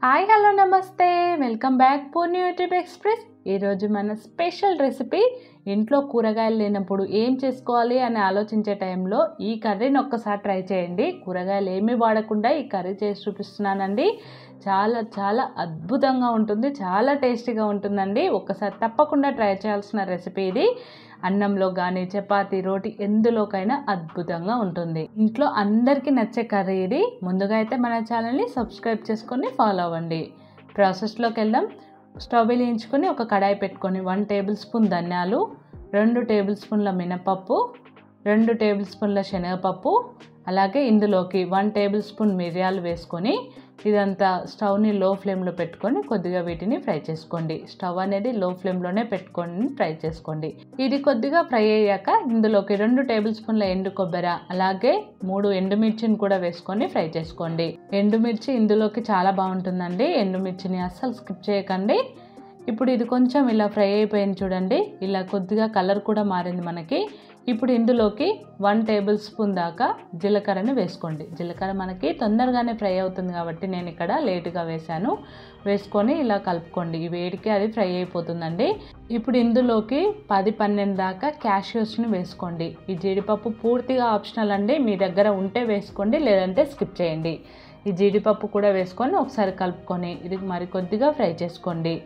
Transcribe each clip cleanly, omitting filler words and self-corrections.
Hi hello నమస్తే welcome back Purni YouTube express. ఈరోజు మన స్పెషల్ రెసిపీ. ఇంట్లో కూరగాయలు లేనప్పుడు ఏం చేసుకోవాలి అని ఆలోచించే టైంలో ఈ కర్రీని ఒక్కసారి ట్రై చేయండి. కూరగాయలు ఏమీ వాడకుండా ఈ కర్రీ చేసి చూపిస్తున్నానండి. చాలా చాలా అద్భుతంగా ఉంటుంది, చాలా టేస్టీగా ఉంటుందండి. ఒక్కసారి తప్పకుండా ట్రై చేయాల్సిన రెసిపీ ఇది. అన్నంలో కానీ చపాతీ రోటీ ఎందులోకైనా అద్భుతంగా ఉంటుంది. ఇంట్లో అందరికీ నచ్చే కర్రీ ఇది. ముందుగా అయితే మన ఛానల్ని సబ్స్క్రైబ్ చేసుకొని ఫాలో అవ్వండి. ప్రాసెస్లోకి వెళ్దాం. స్టవ్ వెలిగించుకొని ఒక కడాయి పెట్టుకొని 1 టేబుల్ స్పూన్ ధనియాలు, 2 టేబుల్ స్పూన్ల మినపప్పు, 2 టేబుల్ స్పూన్ల శనగపప్పు, అలాగే ఇందులోకి 1 టేబుల్ స్పూన్ మిరియాలు వేసుకొని ఇదంతా స్టవ్ని లో ఫ్లేమ్లో పెట్టుకొని కొద్దిగా వీటిని ఫ్రై చేసుకోండి. స్టవ్ అనేది లో ఫ్లేమ్లోనే పెట్టుకొని ఫ్రై చేసుకోండి. ఇది కొద్దిగా ఫ్రై అయ్యాక ఇందులోకి 2 టేబుల్ స్పూన్ల ఎండు కొబ్బరి, అలాగే 3 ఎండుమిర్చిని కూడా వేసుకొని ఫ్రై చేసుకోండి. ఎండుమిర్చి ఇందులోకి చాలా బాగుంటుందండి. ఎండుమిర్చిని అస్సలు స్కిప్ చేయకండి. ఇప్పుడు ఇది కొంచెం ఇలా ఫ్రై అయిపోయింది చూడండి. ఇలా కొద్దిగా కలర్ కూడా మారింది మనకి. ఇప్పుడు ఇందులోకి 1 టేబుల్ స్పూన్ దాకా జీలకర్రని వేసుకోండి. జీలకర్ర మనకి తొందరగానే ఫ్రై అవుతుంది కాబట్టి నేను ఇక్కడ లేటుగా వేసాను. వేసుకొని ఇలా కలుపుకోండి. ఈ వేడికి అది ఫ్రై అయిపోతుందండి. ఇప్పుడు ఇందులోకి 10-12 దాకా క్యాష్యూస్ని వేసుకోండి. ఈ జీడిపప్పు పూర్తిగా ఆప్షనల్ అండి. మీ దగ్గర ఉంటే వేసుకోండి, లేదంటే స్కిప్ చేయండి. ఈ జీడిపప్పు కూడా వేసుకొని ఒకసారి కలుపుకొని ఇది మరి కొద్దిగా ఫ్రై చేసుకోండి.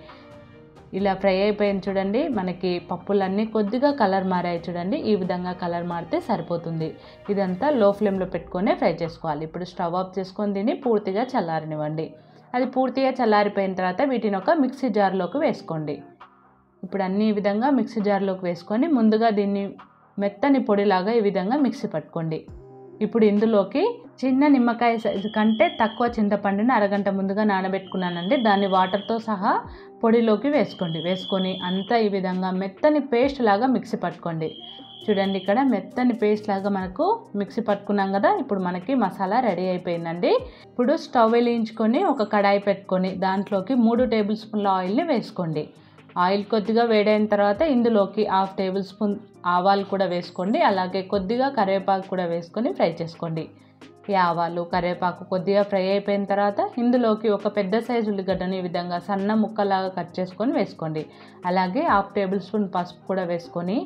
ఇలా ఫ్రై అయిపోయింది చూడండి. మనకి పప్పులన్నీ కొద్దిగా కలర్ మారాయి చూడండి. ఈ విధంగా కలర్ మారితే సరిపోతుంది. ఇదంతా లో ఫ్లేమ్లో పెట్టుకొని ఫ్రై చేసుకోవాలి. ఇప్పుడు స్టవ్ ఆఫ్ చేసుకొని దీన్ని పూర్తిగా చల్లారనివ్వండి. అది పూర్తిగా చల్లారిపోయిన తర్వాత వీటిని ఒక మిక్సీ జార్లోకి వేసుకోండి. ఇప్పుడు అన్ని ఈ విధంగా మిక్సీ జార్లోకి వేసుకొని ముందుగా దీన్ని మెత్తని పొడిలాగా ఈ విధంగా మిక్సీ పట్టుకోండి. ఇప్పుడు ఇందులోకి చిన్న నిమ్మకాయ సైజు కంటే తక్కువ చింతపండుని అరగంట ముందుగా నానబెట్టుకున్నానండి. దాన్ని వాటర్తో సహా పొడిలోకి వేసుకోండి. వేసుకొని అంతా ఈ విధంగా మెత్తని పేస్ట్ లాగా మిక్సీ పట్టుకోండి. చూడండి, ఇక్కడ మెత్తని పేస్ట్ లాగా మనకు మిక్సీ పట్టుకున్నాం కదా. ఇప్పుడు మనకి మసాలా రెడీ అయిపోయిందండి. ఇప్పుడు స్టవ్ వెలిగించుకొని ఒక కడాయి పెట్టుకొని దాంట్లోకి 3 టేబుల్ స్పూన్ల ఆయిల్ని వేసుకోండి. ఆయిల్ కొద్దిగా వేడైన తర్వాత ఇందులోకి 1/2 టేబుల్ స్పూన్ ఆవాలు కూడా వేసుకోండి. అలాగే కొద్దిగా కరివేపాకు కూడా వేసుకొని ఫ్రై చేసుకోండి. ఈ ఆవాలు కరివేపాకు కొద్దిగా ఫ్రై అయిపోయిన తర్వాత ఇందులోకి ఒక పెద్ద సైజు ఉల్లిగడ్డను ఈ విధంగా సన్న ముక్కలాగా కట్ చేసుకొని వేసుకోండి. అలాగే 1/2 టేబుల్ స్పూన్ పసుపు కూడా వేసుకొని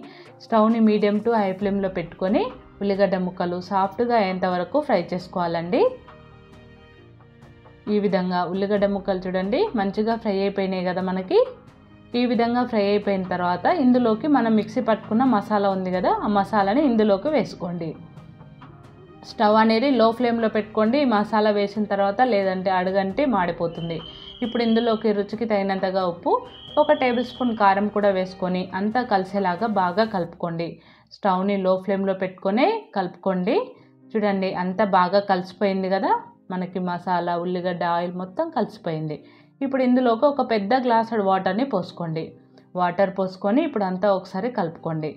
స్టవ్ని మీడియం టు హై ఫ్లేమ్లో పెట్టుకొని ఉల్లిగడ్డ ముక్కలు సాఫ్ట్గా అయ్యేంత వరకు ఫ్రై చేసుకోవాలండి. ఈ విధంగా ఉల్లిగడ్డ ముక్కలు చూడండి మంచిగా ఫ్రై అయిపోయినాయి కదా మనకి. ఈ విధంగా ఫ్రై అయిపోయిన తర్వాత ఇందులోకి మనం మిక్సీ పట్టుకున్న మసాలా ఉంది కదా, ఆ మసాలాని ఇందులోకి వేసుకోండి. స్టవ్ అనేది లో ఫ్లేమ్లో పెట్టుకోండి. ఈ మసాలా వేసిన తర్వాత, లేదంటే అడుగంటి మాడిపోతుంది. ఇప్పుడు ఇందులోకి రుచికి తగినంతగా ఉప్పు, 1 టేబుల్ స్పూన్ కారం కూడా వేసుకొని అంతా కలిసేలాగా బాగా కలుపుకోండి. స్టవ్ని లో ఫ్లేమ్లో పెట్టుకొని కలుపుకోండి. చూడండి అంతా బాగా కలిసిపోయింది కదా మనకి. మసాలా ఉల్లిగడ్డ ఆయిల్ మొత్తం కలిసిపోయింది. ఇప్పుడు ఇందులోకి ఒక పెద్ద గ్లాసుడు వాటర్ని పోసుకోండి. వాటర్ పోసుకొని ఇప్పుడు అంతా ఒకసారి కలుపుకోండి.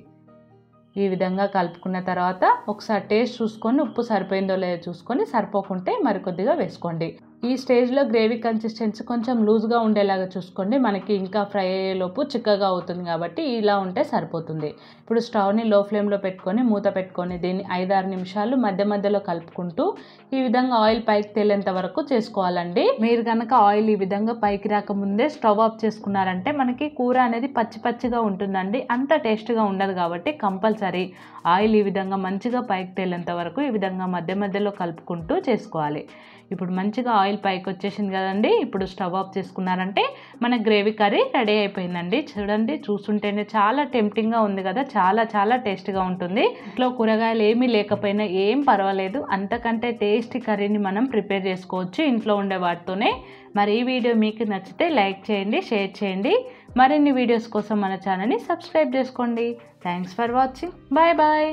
ఈ విధంగా కలుపుకున్న తర్వాత ఒకసారి టేస్ట్ చూసుకొని ఉప్పు సరిపోయిందో లేదో చూసుకొని, సరిపోకుంటే మరికొద్దిగా వేసుకోండి. ఈ స్టేజ్లో గ్రేవీ కన్సిస్టెన్సీ కొంచెం లూజ్గా ఉండేలాగా చూసుకోండి. మనకి ఇంకా ఫ్రై అయ్యేలోపు చిక్కగా అవుతుంది కాబట్టి ఇలా ఉంటే సరిపోతుంది. ఇప్పుడు స్టవ్ని లో ఫ్లేమ్లో పెట్టుకొని మూత పెట్టుకొని దీన్ని 5-6 నిమిషాలు మధ్య మధ్యలో కలుపుకుంటూ ఈ విధంగా ఆయిల్ పైకి తేలేంత వరకు చేసుకోవాలండి. మీరు కనుక ఆయిల్ ఈ విధంగా పైకి రాకముందే స్టవ్ ఆఫ్ చేసుకున్నారంటే మనకి కూర అనేది పచ్చి పచ్చిగా ఉంటుందండి. అంత టేస్ట్గా ఉండదు కాబట్టి కంపల్సరీ ఆయిల్ ఈ విధంగా మంచిగా పైకి తేలేంత వరకు ఈ విధంగా మధ్య మధ్యలో కలుపుకుంటూ చేసుకోవాలి. ఇప్పుడు మంచిగా ఆయిల్ పైకి వచ్చేసింది కదండి. ఇప్పుడు స్టవ్ ఆఫ్ చేసుకున్నారంటే మన గ్రేవీ కర్రీ రెడీ అయిపోయిందండి. చూడండి, చూస్తుంటేనే చాలా టెంప్టింగ్గా ఉంది కదా. చాలా చాలా టేస్ట్గా ఉంటుంది. ఇంట్లో కూరగాయలు ఏమీ లేకపోయినా ఏం పర్వాలేదు, అంతకంటే టేస్టీ కర్రీని మనం ప్రిపేర్ చేసుకోవచ్చు ఇంట్లో ఉండే వాటితోనే. మరి ఈ వీడియో మీకు నచ్చితే లైక్ చేయండి, షేర్ చేయండి. మరిన్ని వీడియోస్ కోసం మన ఛానల్ని సబ్స్క్రైబ్ చేసుకోండి. Thanks for watching. Bye bye.